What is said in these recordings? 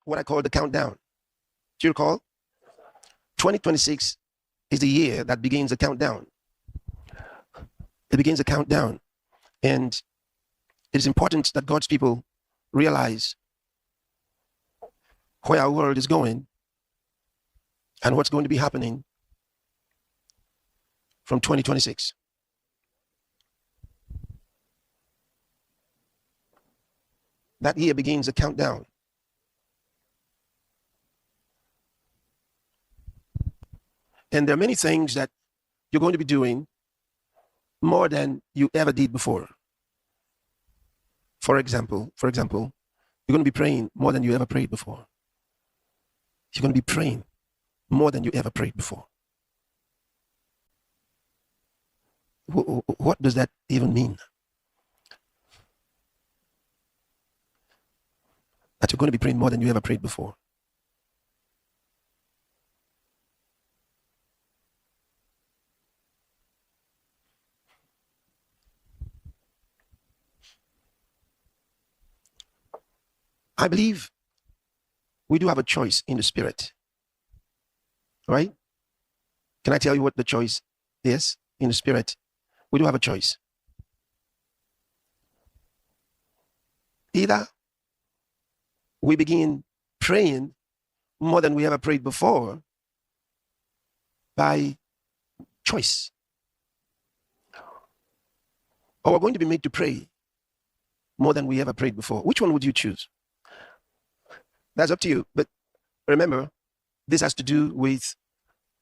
what I call the countdown. Do you recall? 2026 is the year that begins a countdown. It begins a countdown. And it is important that God's people realize where our world is going and what's going to be happening from 2026. That year begins a countdown. And there are many things that you're going to be doing more than you ever did before. For example, you're going to be praying more than you ever prayed before. You're going to be praying more than you ever prayed before. What does that even mean? That you're going to be praying more than you ever prayed before. I believe we do have a choice in the spirit, right? Can I tell you what the choice is in the spirit? We do have a choice. Either we begin praying more than we ever prayed before by choice, or we're going to be made to pray more than we ever prayed before. Which one would you choose? That's up to you. But remember, this has to do with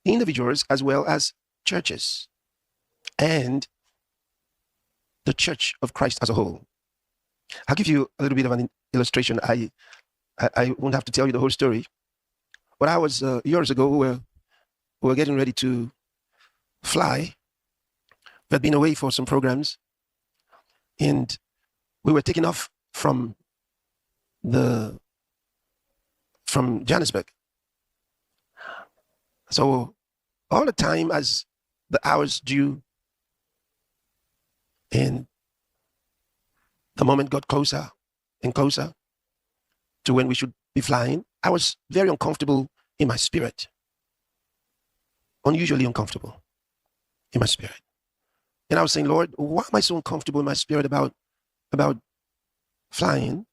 individuals as well as churches and the church of Christ as a whole. I'll give you a little bit of an illustration. I won't have to tell you the whole story. But I was, years ago, we were getting ready to fly. We had been away for some programs. And we were taking off from Johannesburg. So all the time as the hours drew and the moment got closer and closer to when we should be flying, I was very uncomfortable in my spirit. Unusually uncomfortable in my spirit. And I was saying, Lord, why am I so uncomfortable in my spirit about flying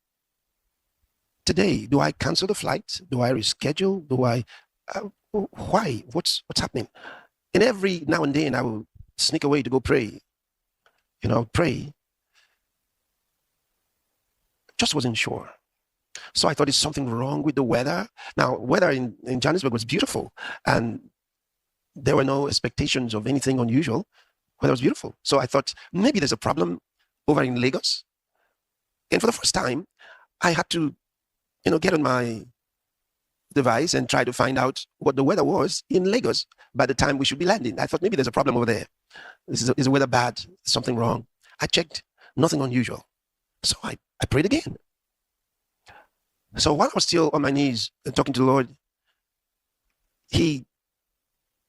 today? Do I cancel the flight? Do I reschedule? Why? What's happening? And every now and then I will sneak away to go pray. Pray. Just wasn't sure. So I thought, is something wrong with the weather? Now, weather in Johannesburg was beautiful, and there were no expectations of anything unusual. Weather was beautiful. So I thought, maybe there's a problem over in Lagos. And for the first time, I had to, get on my device and try to find out what the weather was in Lagos by the time we should be landing. I thought maybe there's a problem over there. Is the weather bad? Something wrong? I checked, nothing unusual. So I prayed again. So while I was still on my knees and talking to the Lord, he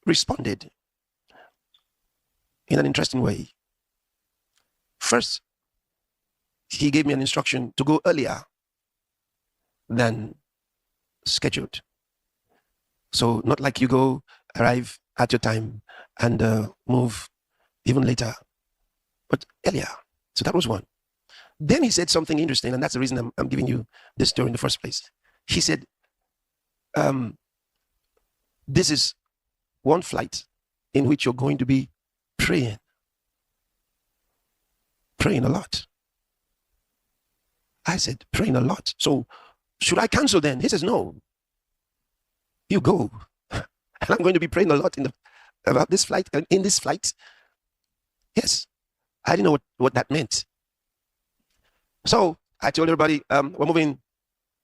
responded in an interesting way. First, he gave me an instruction to go earlier than scheduled. So not like you arrive at your time and move even later, but earlier. So that was one. Then he said something interesting, and that's the reason I'm giving you this story in the first place. He said, this is one flight in which you're going to be praying a lot. I said, praying a lot. So should I cancel then? He says, no, you go. And I'm going to be praying a lot about this flight, and in this flight. Yes, I didn't know what that meant. So I told everybody, we're moving,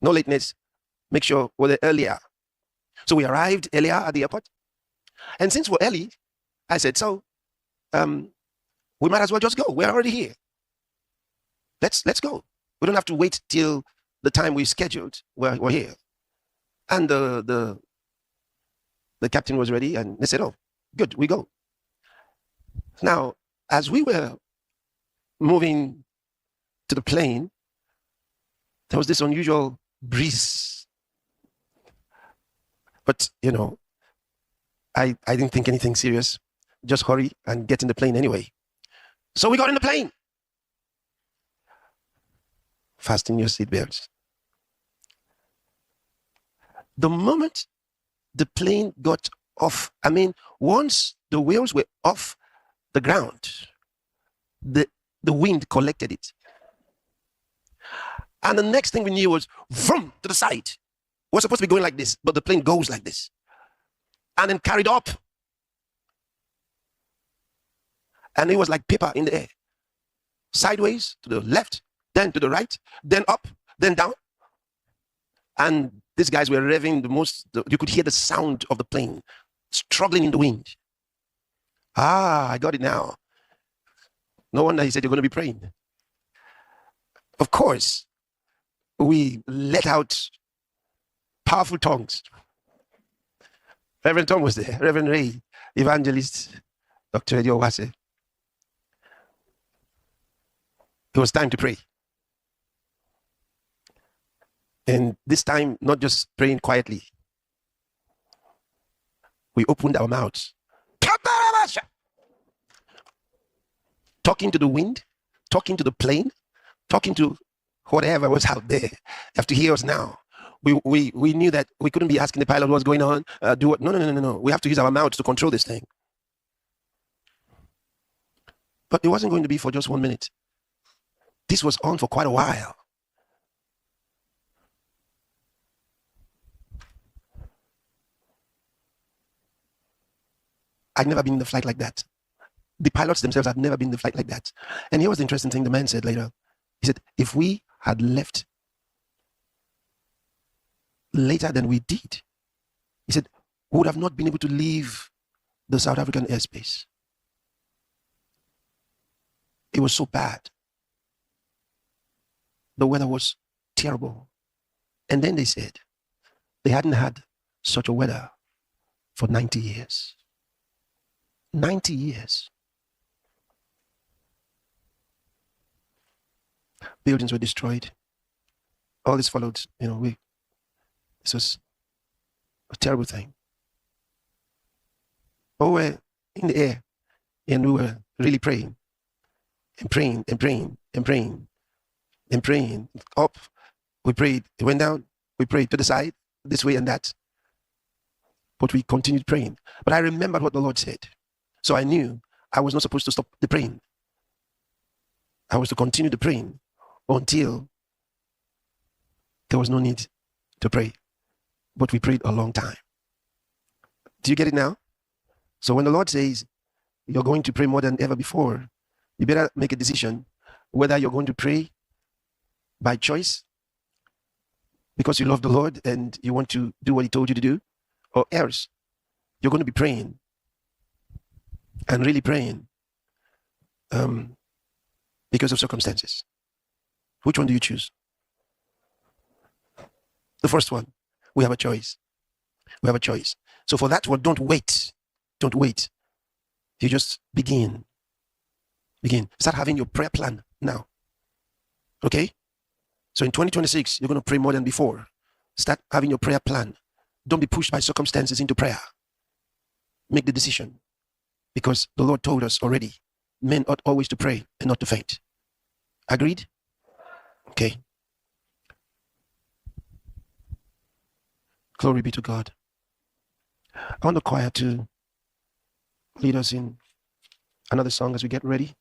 no lateness, make sure we're there earlier. So we arrived earlier at the airport. And since we're early, I said, so we might as well just go. We're already here. Let's go. We don't have to wait till the time we scheduled. We're here. And the captain was ready, and they said, oh, good, we go. Now, as we were moving to the plane, there was this unusual breeze But, I didn't think anything serious. Just hurry and get in the plane anyway. So we got in the plane. Fasten your seatbelts. The moment the plane got off, once the wheels were off the ground, the wind collected it. And the next thing we knew was vroom to the side. We're supposed to be going like this, but the plane goes like this. And then carried up. And it was like paper in the air. Sideways, to the left, then to the right, then up, then down. And these guys were revving the most. You could hear the sound of the plane struggling in the wind. I got it now. No wonder he said you're going to be praying. Of course, we let out powerful tongues. Reverend Tom was there. Reverend Ray, Evangelist, Dr. Eddie Owase. It was time to pray. And this time, not just praying quietly. We opened our mouths. Talking to the wind, talking to the plane, talking to whatever was out there. You have to hear us now. We knew that we couldn't be asking the pilot what's going on. Do what? No. We have to use our mouths to control this thing. But it wasn't going to be for just 1 minute. This was on for quite a while. I'd never been in a flight like that. The pilots themselves had never been in a flight like that. And here was the interesting thing the man said later. He said, if we had left later than we did, he said, we would have not been able to leave the South African airspace. It was so bad. The weather was terrible. And then they said they hadn't had such a weather for 90 years. 90 years. Buildings were destroyed. All this followed, this was a terrible thing. But we were in the air and we were really praying and praying and praying and praying and praying. Up, we prayed. It went down, we prayed to the side, this way and that. But we continued praying. But I remembered what the Lord said. So I knew I was not supposed to stop the praying. I was to continue the praying until there was no need to pray. But we prayed a long time. Do you get it now? So when the Lord says you're going to pray more than ever before, you better make a decision whether you're going to pray by choice because you love the Lord and you want to do what he told you to do, or else you're going to be praying and really praying because of circumstances. Which one do you choose? The first one. We have a choice. We have a choice. So for that one, don't wait. Don't wait. You just begin. Begin. Start having your prayer plan now. Okay? So in 2026, you're going to pray more than before. Start having your prayer plan. Don't be pushed by circumstances into prayer. Make the decision. Because the Lord told us already, men ought always to pray and not to faint. Agreed? Okay. Glory be to God. I want the choir to lead us in another song as we get ready.